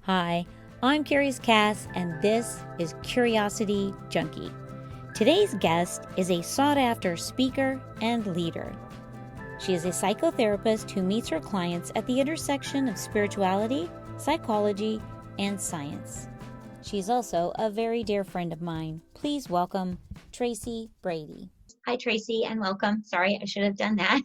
Hi, I'm Curious Cass, and this is Curiosity Junkie. Today's guest is a sought-after speaker and leader. She is a psychotherapist who meets her clients at the intersection of spirituality, psychology, and science. She's also a very dear friend of mine. Please welcome Tracy Brady. Hi, Tracy, and welcome. Sorry, I should have done that.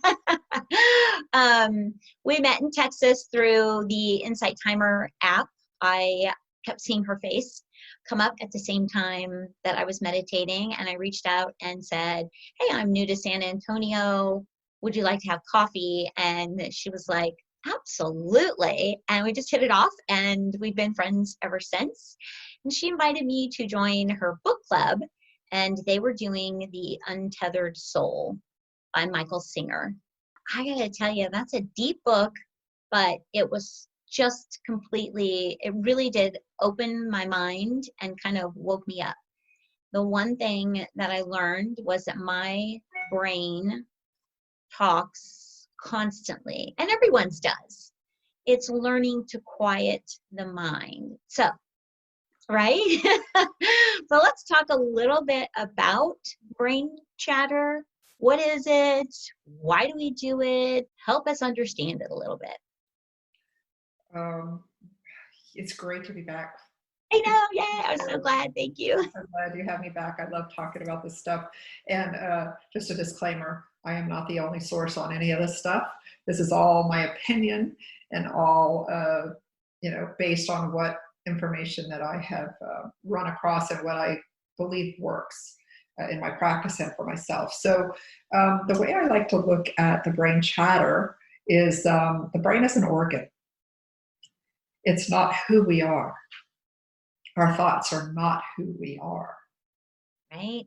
We met in Texas through the Insight Timer app. I kept seeing her face come up at the same time that I was meditating, and I reached out and said, "Hey, I'm new to San Antonio. Would you like to have coffee?" And she was like, "Absolutely." And we just hit it off, and we've been friends ever since. And she invited me to join her book club, and they were doing The Untethered Soul by Michael Singer. I gotta tell you, that's a deep book, but it was just completely, it really did open my mind and kind of woke me up. The one thing that I learned was that my brain talks constantly, and everyone's does. It's learning to quiet the mind. So, right? So let's talk a little bit about brain chatter. What is it? Why do we do it? Help us understand it a little bit. Um, it's great to be back. I know, yay, I'm so glad, thank you. I'm so glad you have me back. I love talking about this stuff. And just a disclaimer, I am not the only source on any of this stuff. This is all my opinion and all, based on what information that I have run across and what I believe works in my practice and for myself. So the way I like to look at the brain chatter is the brain is an organ. It's not who we are. Our thoughts are not who we are. Right?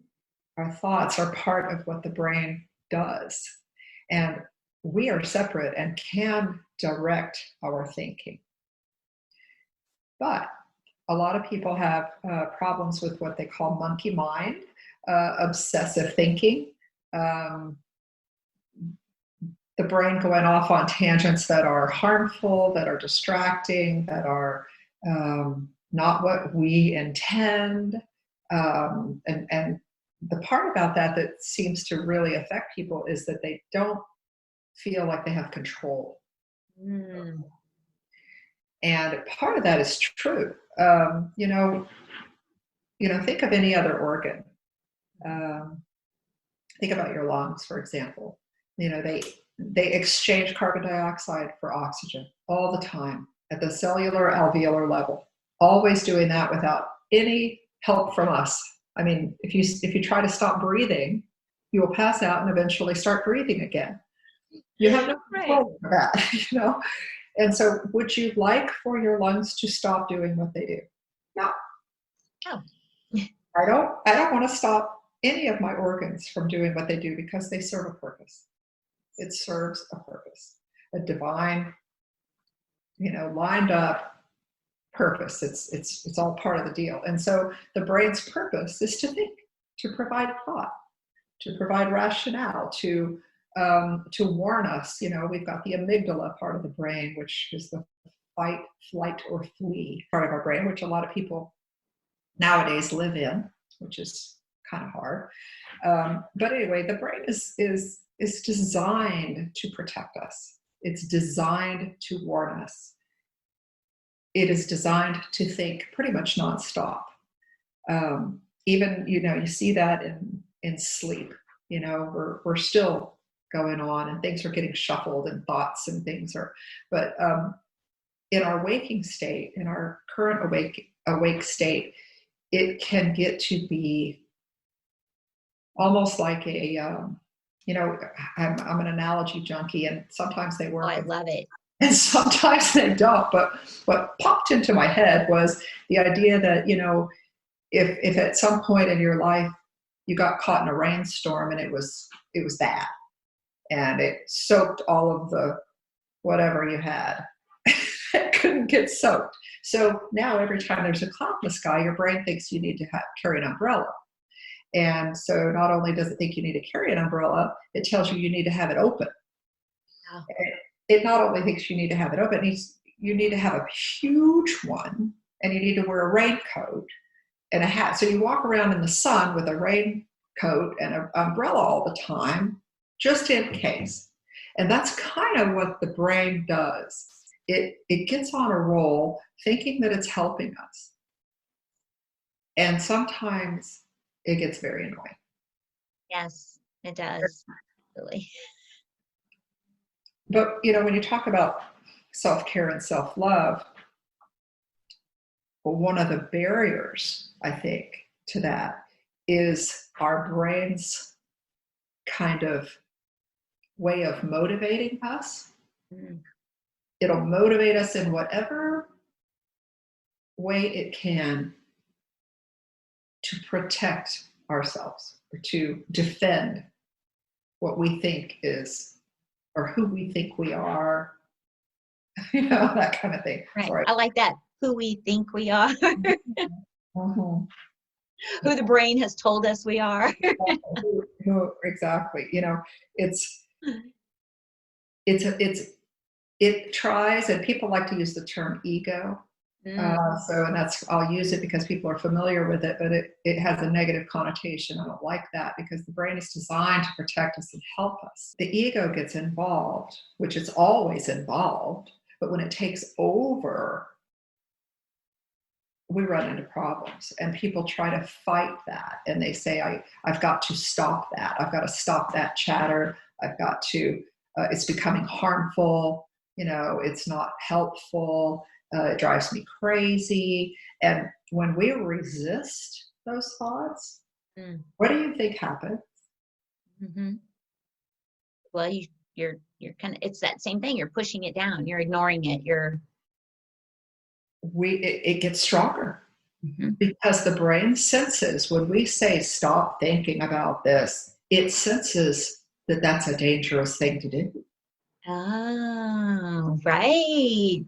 Our thoughts are part of what the brain does. And we are separate and can direct our thinking. But a lot of people have problems with what they call monkey mind, obsessive thinking, the brain going off on tangents that are harmful, that are distracting, that are not what we intend. And the part about that seems to really affect people is that they don't feel like they have control. Mm. And part of that is true. Think of any other organ. Think about your lungs, for example. They exchange carbon dioxide for oxygen all the time at the cellular alveolar level, always doing that without any help from us. I mean, if you try to stop breathing, you will pass out and eventually start breathing again. You have no control over that, And so would you like for your lungs to stop doing what they do? No. Oh. I don't want to stop any of my organs from doing what they do because they serve a purpose. It serves a purpose, a divine, lined up purpose. It's all part of the deal. And so the brain's purpose is to think, to provide thought, to provide rationale, to warn us. We've got the amygdala part of the brain, which is the fight, flight, or flee part of our brain, which a lot of people nowadays live in, which is kind of hard. But anyway, the brain is designed to protect us. It's designed to warn us. It is designed to think pretty much nonstop. Even, you see that in sleep. We're still going on and things are getting shuffled and thoughts and things are, but in our waking state, in our current awake state, it can get to be almost like I'm an analogy junkie, and sometimes they work. Oh, I love it. And sometimes they don't. But what popped into my head was the idea that, if at some point in your life you got caught in a rainstorm and it was bad, and it soaked all of the whatever you had, it couldn't get soaked. So now every time there's a cloud in the sky, your brain thinks you need to carry an umbrella. And so not only does it think you need to carry an umbrella, it tells you need to have it open. Oh. It not only thinks you need to have it open, you need to have a huge one, and you need to wear a raincoat and a hat. So you walk around in the sun with a raincoat and an umbrella all the time, just in case. And that's kind of what the brain does. It gets on a roll thinking that it's helping us. And sometimes it gets very annoying. Yes, it does. Really. But, when you talk about self-care and self-love, well, one of the barriers, I think, to that is our brain's kind of way of motivating us. Mm. It'll motivate us in whatever way it can to protect ourselves or to defend what we think is, or who we think we are, that kind of thing. Right. Sorry. I like that. Who we think we are, Mhm. who the brain has told us we are. Exactly. It tries, and people like to use the term ego. And I'll use it because people are familiar with it, but it has a negative connotation. I don't like that because the brain is designed to protect us and help us. The ego gets involved, which it's always involved, but when it takes over, we run into problems, and people try to fight that. And they say, I've got to stop that. I've got to stop that chatter. I've got to, it's becoming harmful. It's not helpful. It drives me crazy. And when we resist those thoughts, what do you think happens? Mm-hmm. Well, you're kind of, it's that same thing. You're pushing it down. You're ignoring it. It gets stronger. Mm-hmm. Because the brain senses when we say stop thinking about this, it senses that that's a dangerous thing to do. Oh, right.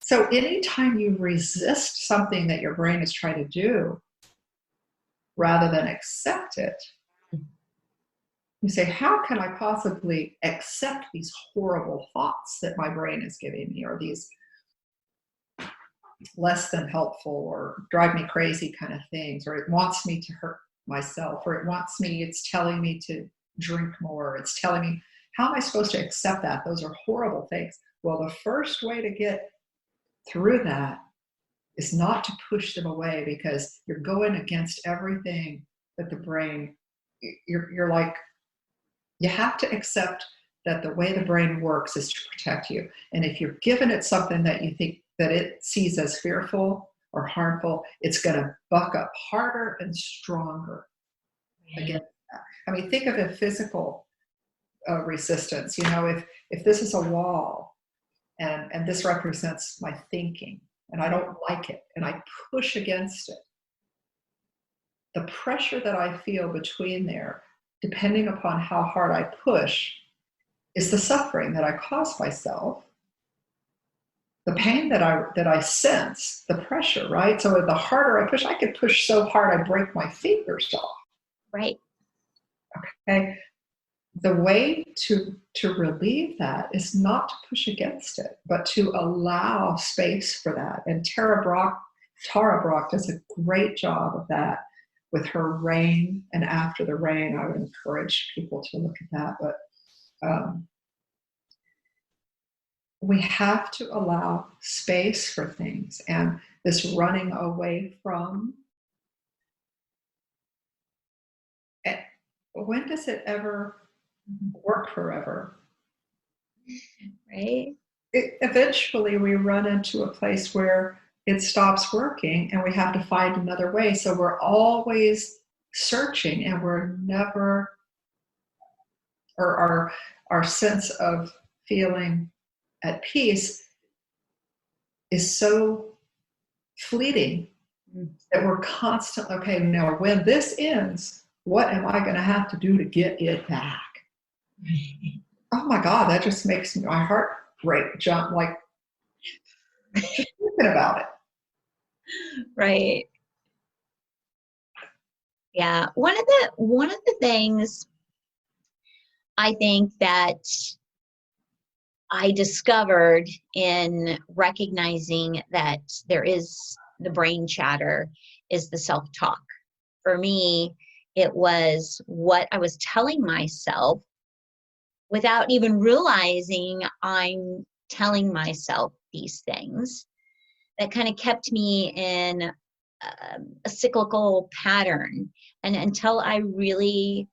So anytime you resist something that your brain is trying to do, rather than accept it, you say, how can I possibly accept these horrible thoughts that my brain is giving me, or these less than helpful or drive me crazy kind of things, or it wants me to hurt myself, or it's telling me to drink more, it's telling me, how am I supposed to accept that? Those are horrible things. Well, the first way to get through that is not to push them away, because you're going against everything that the brain, you're like, you have to accept that the way the brain works is to protect you. And if you're giving it something that you think that it sees as fearful or harmful, it's going to buck up harder and stronger against that. I mean, think of a physical resistance. If this is a wall and this represents my thinking, and I don't like it, and I push against it, the pressure that I feel between there, depending upon how hard I push, is the suffering that I cause myself, the pain that I sense, the pressure, right? So the harder I push, I could push so hard I break my fingers off. Right. Okay. The way to relieve that is not to push against it, but to allow space for that. And Tara Brach does a great job of that with her Rain and After the Rain. I would encourage people to look at that. But we have to allow space for things, and this running away from. When does it ever work forever? Right. Eventually, we run into a place where it stops working, and we have to find another way. So we're always searching, and we're never, or our sense of feeling at peace is so fleeting that we're constantly, okay, now when this ends, what am I going to have to do to get it back? Oh my God, that just makes my heart rate jump, like just thinking about it. Right. Yeah. One of the things I think that I discovered in recognizing that there is the brain chatter is the self-talk. For me, it was what I was telling myself without even realizing I'm telling myself these things that kind of kept me in a cyclical pattern. And until I really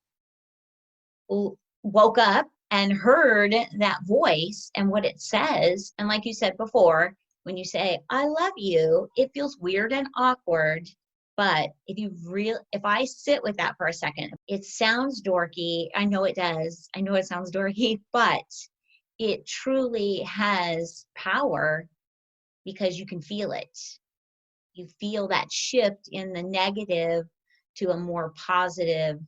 woke up and heard that voice and what it says, and like you said before, when you say, I love you, it feels weird and awkward. But if I sit with that for a second, it sounds dorky. I know it does. I know it sounds dorky, but it truly has power because you can feel it. You feel that shift in the negative to a more positive,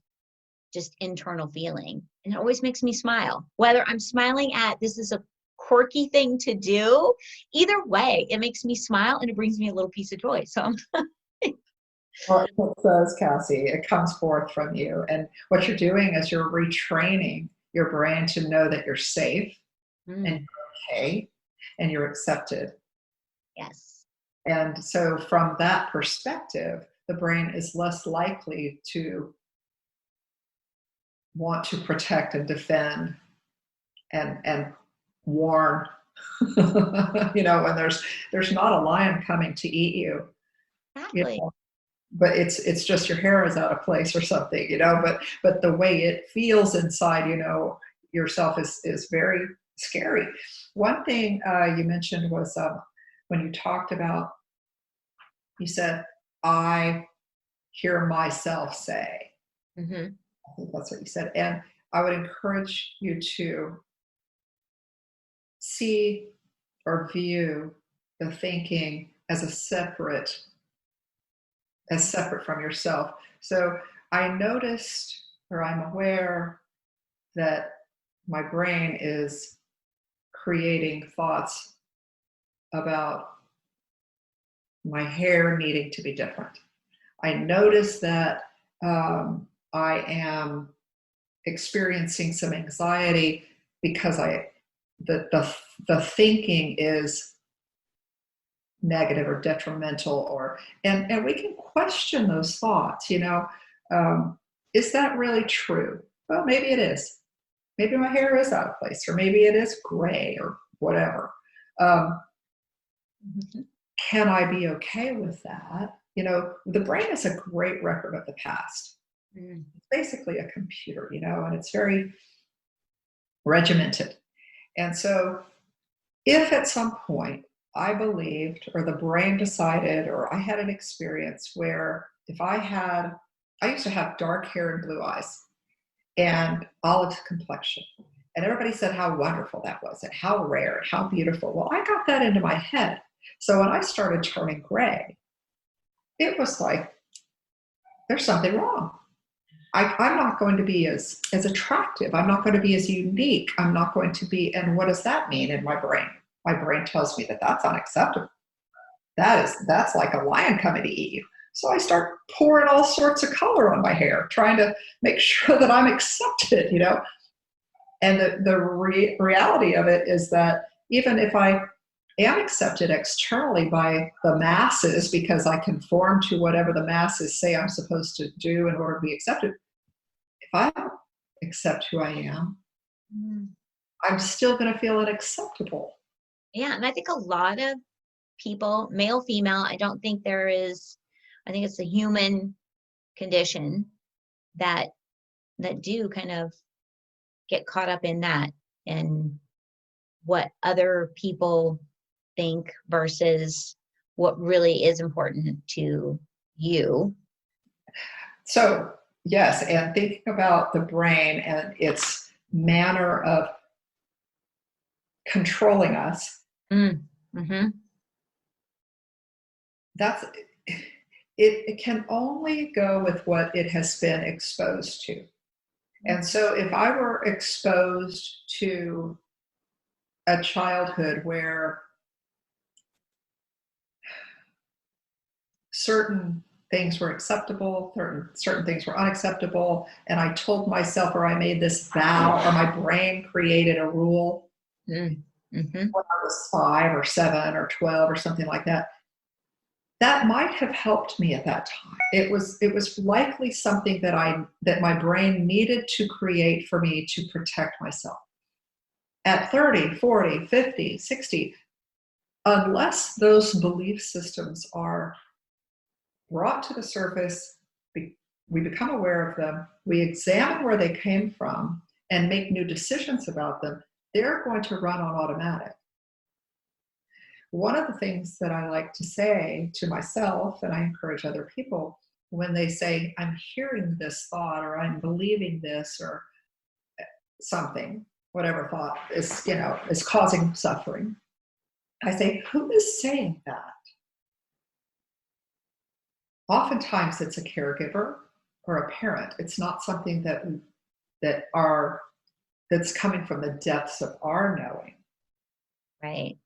just internal feeling. And it always makes me smile. Whether I'm smiling at this is a quirky thing to do, either way, it makes me smile and it brings me a little piece of joy. So Well, it says, Cassie, it comes forth from you. And what you're doing is you're retraining your brain to know that you're safe and you're okay and you're accepted. yes. And so from that perspective, the brain is less likely to want to protect and defend and warn. When there's not a lion coming to eat you. Exactly. But it's just your hair is out of place or something, but the way it feels inside, yourself is very scary. One thing you mentioned was when you talked about, you said, I hear myself say. Mm-hmm. I think that's what you said. And I would encourage you to see or view the thinking as separate from yourself. So I noticed, or I'm aware, that my brain is creating thoughts about my hair needing to be different. I notice that I am experiencing some anxiety because the thinking is negative or detrimental, and we can question those thoughts. Is that really true? Well, maybe it is. Maybe my hair is out of place, or maybe it is gray, or whatever. Can I be okay with that? The brain is a great record of the past. It's basically a computer, and it's very regimented. And so if at some point I believed, or the brain decided, or I had an experience where I used to have dark hair and blue eyes and olive complexion. And everybody said how wonderful that was and how rare and how beautiful. Well, I got that into my head. So when I started turning gray, it was like, there's something wrong. I'm not going to be as attractive. I'm not going to be as unique. I'm not going to be, and what does that mean in my brain? My brain tells me that that's unacceptable. That's like a lion coming to eat you. So I start pouring all sorts of color on my hair, trying to make sure that I'm accepted, And the reality of it is that even if I am accepted externally by the masses, because I conform to whatever the masses say I'm supposed to do in order to be accepted, if I don't accept who I am, I'm still going to feel unacceptable. Yeah, and I think a lot of people, male, female, I think it's a human condition that do kind of get caught up in that and what other people think versus what really is important to you. So, yes, and thinking about the brain and its manner of controlling us, it can only go with what it has been exposed to. And so if I were exposed to a childhood where certain things were acceptable, certain things were unacceptable, and I told myself, or I made this vow, or my brain created a rule, Mm-hmm. when I was 5 or 7 or 12 or something like that. That might have helped me at that time. It was likely something that my brain needed to create for me to protect myself. At 30, 40, 50, 60, unless those belief systems are brought to the surface, we become aware of them, we examine where they came from and make new decisions about them, they're going to run on automatic. One of the things that I like to say to myself, and I encourage other people, when they say, I'm hearing this thought or I'm believing this or something, whatever thought is causing suffering, I say, who is saying that? Oftentimes it's a caregiver or a parent. It's not something that's coming from the depths of our knowing. Right.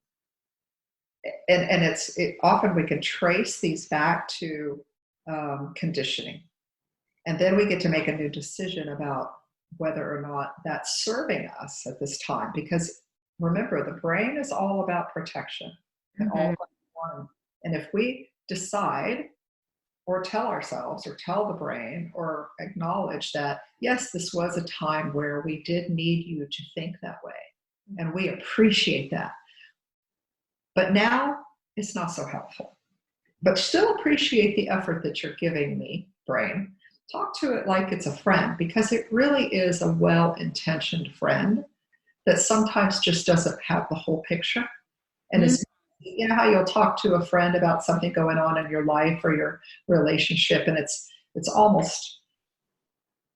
And often we can trace these back to conditioning. And then we get to make a new decision about whether or not that's serving us at this time. Because remember, the brain is all about protection and all one. And if we decide or tell ourselves or tell the brain or acknowledge that, yes, this was a time where we did need you to think that way. And we appreciate that. But now it's not so helpful. But still appreciate the effort that you're giving me, brain. Talk to it like it's a friend, because it really is a well-intentioned friend that sometimes just doesn't have the whole picture. And it's, you know how you'll talk to a friend about something going on in your life or your relationship, and it's almost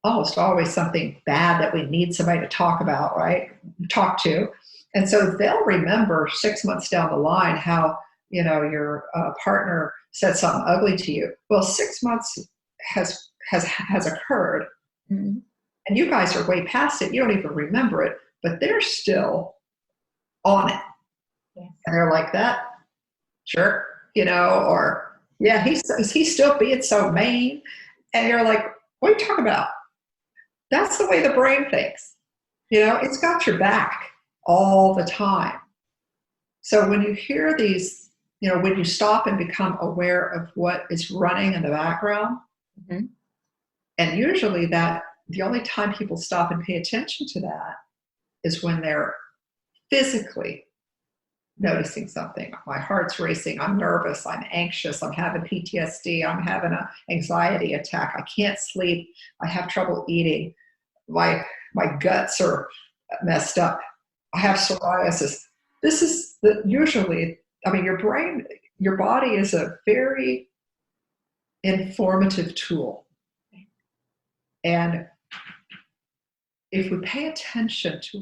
always something bad that we need somebody to talk about, right? Talk to. And so they'll remember 6 months down the line how, your partner said something ugly to you. Well, 6 months has occurred, and you guys are way past it. You don't even remember it, but they're still on it. Yes. And they're like, that jerk, or yeah, he's still being so mean. And you're like, what are you talking about? That's the way the brain thinks. It's got your back all the time. So when you hear these, when you stop and become aware of what is running in the background, and usually the only time people stop and pay attention to that is when they're physically noticing something. My heart's racing, I'm nervous, I'm anxious, I'm having PTSD, I'm having an anxiety attack, I can't sleep, I have trouble eating, my guts are messed up, I have psoriasis. This is usually, your body is a very informative tool. And if we pay attention to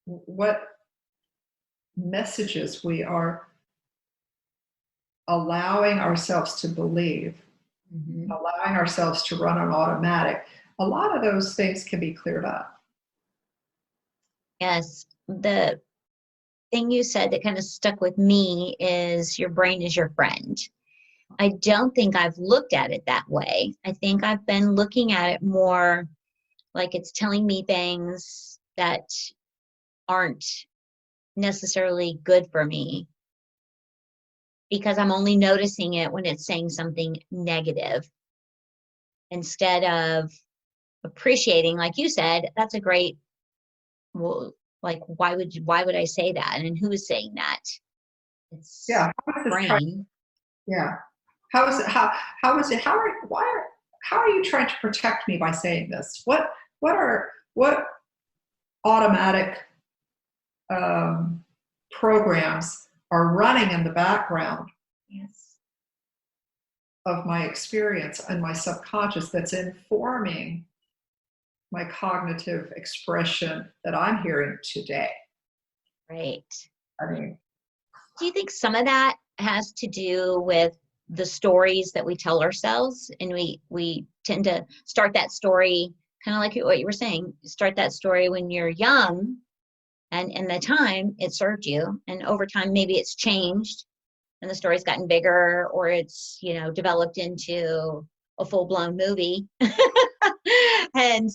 what messages we are allowing ourselves to believe, allowing ourselves to run on automatic, a lot of those things can be cleared up. Yes. The thing you said that kind of stuck with me is your brain is your friend. I don't think I've looked at it that way. I think I've been looking at it more like it's telling me things that aren't necessarily good for me, because I'm only noticing it when it's saying something negative, instead of appreciating, like you said, that's a great, well, like, why would I say that? And who is saying that? It's brain. How are you trying to protect me by saying this? What automatic programs are running in the background of my experience and my subconscious that's informing my cognitive expression that I'm hearing today? Right. Do you think some of that has to do with the stories that we tell ourselves? And we tend to start that story, kind of like what you were saying, start that story when you're young, and in the time it served you, and over time maybe it's changed and the story's gotten bigger, or it's developed into a full-blown movie and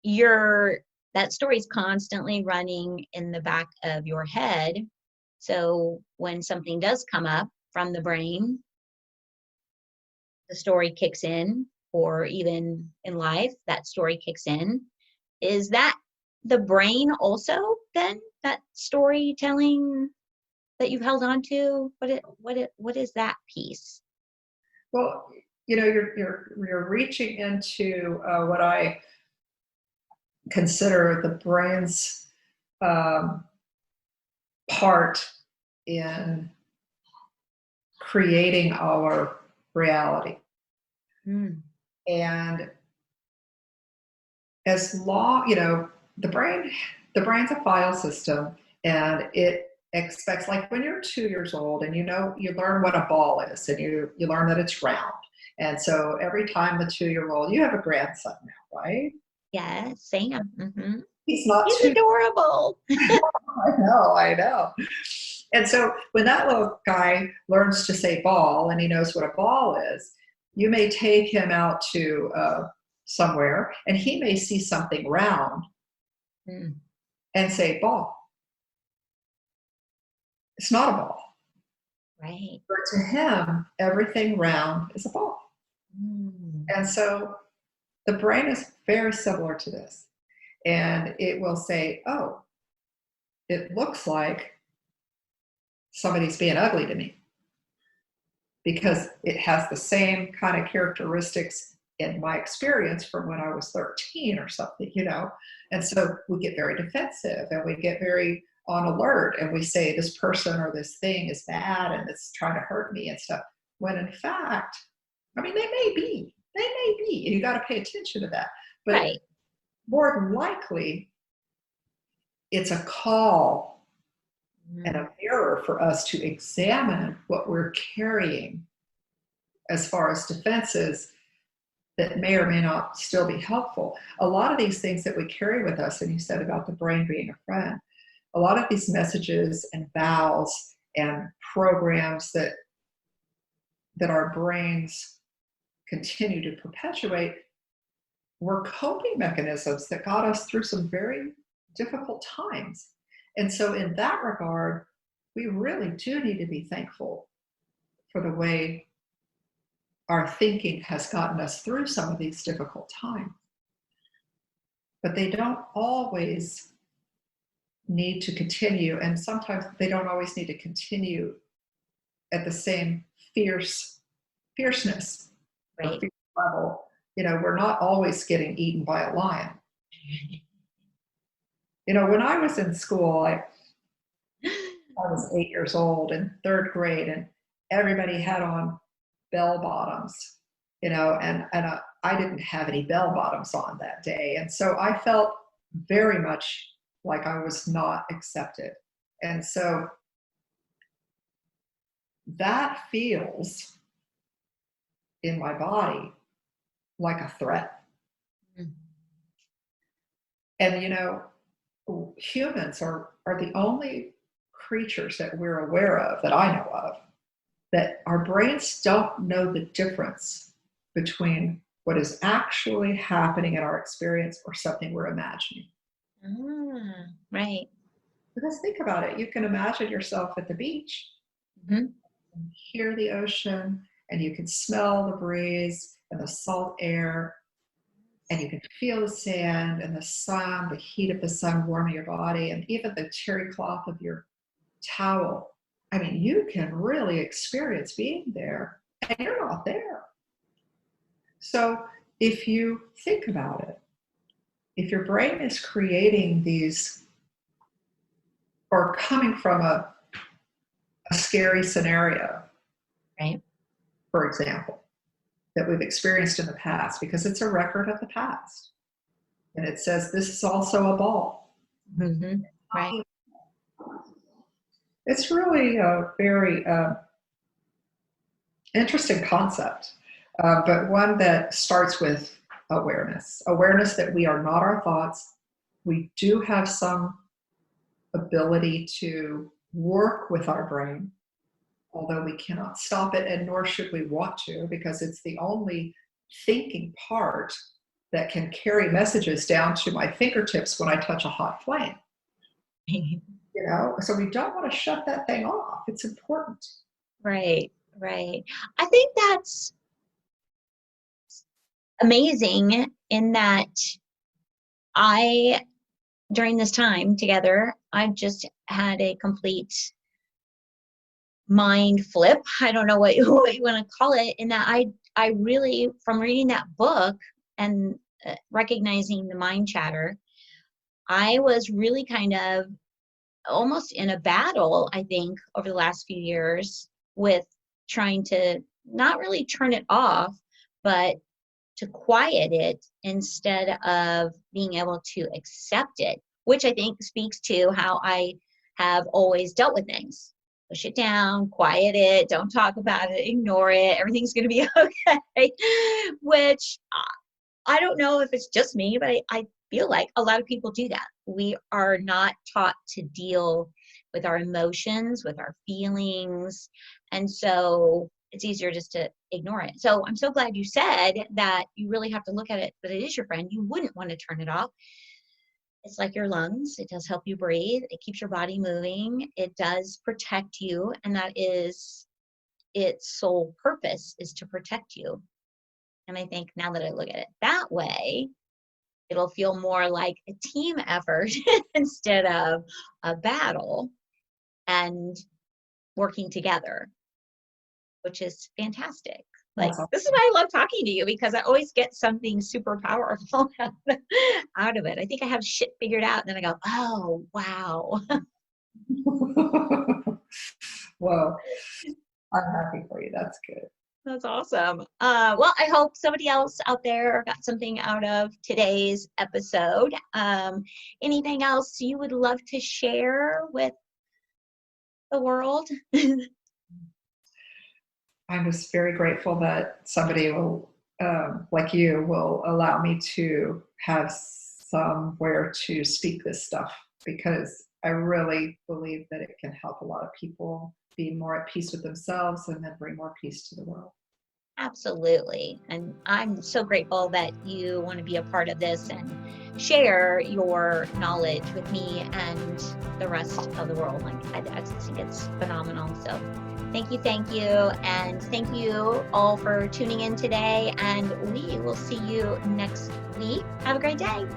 you're that story's constantly running in the back of your head. So when something does come up from the brain, the story kicks in, or even in life, that story kicks in. Is that the brain also then, that storytelling that you've held on to? What is that piece? Well, you're reaching into what I consider the brain's um, part in creating our reality. Mm. And as long, the brain's a file system, and it expects, like when you're 2 years old and you learn what a ball is, and you learn that it's round. And so every time the 2-year-old, you have a grandson now, right? Yes, Sam. Mm-hmm. He's not He's too. adorable. I know. And so when that little guy learns to say ball and he knows what a ball is, you may take him out to somewhere and he may see something round Mm. and say ball. It's not a ball. Right. But to him, everything round is a ball. Mm. And so the brain is very similar to this. And it will say, oh, it looks like somebody's being ugly to me, because it has the same kind of characteristics in my experience from when I was 13 or something. And so we get very defensive and we get very on alert, and we say this person or this thing is bad and it's trying to hurt me and stuff. When in fact, I mean, they may be. You got to pay attention to that. But Right. more than likely, it's a call and a mirror for us to examine what we're carrying as far as defenses that may or may not still be helpful. A lot of these things that we carry with us, and you said about the brain being a friend, a lot of these messages and vows and programs that our brains continue to perpetuate were coping mechanisms that got us through some very difficult times. And so in that regard, we really do need to be thankful for the way our thinking has gotten us through some of these difficult times. But they don't always need to continue, and sometimes they don't always need to continue at the same fierceness or Right. fierce level. We're not always getting eaten by a lion. When I was in school, I was 8 years old in third grade, and everybody had on bell bottoms, and I didn't have any bell bottoms on that day. And so I felt very much like I was not accepted. And so that feels in my body like a threat. Mm. And humans are the only creatures that we're aware of, that I know of, that our brains don't know the difference between what is actually happening in our experience or something we're imagining. Right. Because think about it, you can imagine yourself at the beach, Mm-hmm. and hear the ocean, and you can smell the breeze and the salt air, and you can feel the sand and the sun, the heat of the sun warming your body, and even the terry cloth of your towel. I mean, you can really experience being there, and you're not there. So if you think about it, if your brain is creating these, or coming from a scary scenario, Right. for example, that we've experienced in the past, because it's a record of the past, and it says this is also a ball. Mm-hmm. Right. It's really a very interesting concept, but one that starts with awareness that we are not our thoughts. We do have some ability to work with our brain, although we cannot stop it, and nor should we want to, because it's the only thinking part that can carry messages down to my fingertips when I touch a hot flame. So we don't want to shut that thing off. It's important. Right. I think that's amazing in that during this time together, I've just had a complete mind flip. I don't know what you want to call it, in that I really, from reading that book and recognizing the mind chatter, I was really kind of almost in a battle, I think, over the last few years with trying to not really turn it off, but to quiet it instead of being able to accept it, which I think speaks to how I have always dealt with things. Push it down, quiet it, don't talk about it, ignore it, everything's going to be okay, which I don't know if it's just me, but I feel like a lot of people do that. We are not taught to deal with our emotions, with our feelings, and so it's easier just to ignore it. So I'm so glad you said that you really have to look at it, that it is your friend. You wouldn't want to turn it off. It's like your lungs. It does help you breathe. It keeps your body moving. It does protect you. And that is its sole purpose, is to protect you. And I think now that I look at it that way, it'll feel more like a team effort instead of a battle, and working together, which is fantastic. Like, this is why I love talking to you, because I always get something super powerful out of it. I think I have shit figured out, and then I go, oh, wow. Well, I'm happy for you. That's good. That's awesome. Well, I hope somebody else out there got something out of today's episode. Anything else you would love to share with the world? I'm just very grateful that somebody will, like you, will allow me to have somewhere to speak this stuff, because I really believe that it can help a lot of people be more at peace with themselves and then bring more peace to the world. Absolutely. And I'm so grateful that you want to be a part of this and share your knowledge with me and the rest of the world. Like, I just think it's phenomenal. So thank you. And thank you all for tuning in today. And we will see you next week. Have a great day.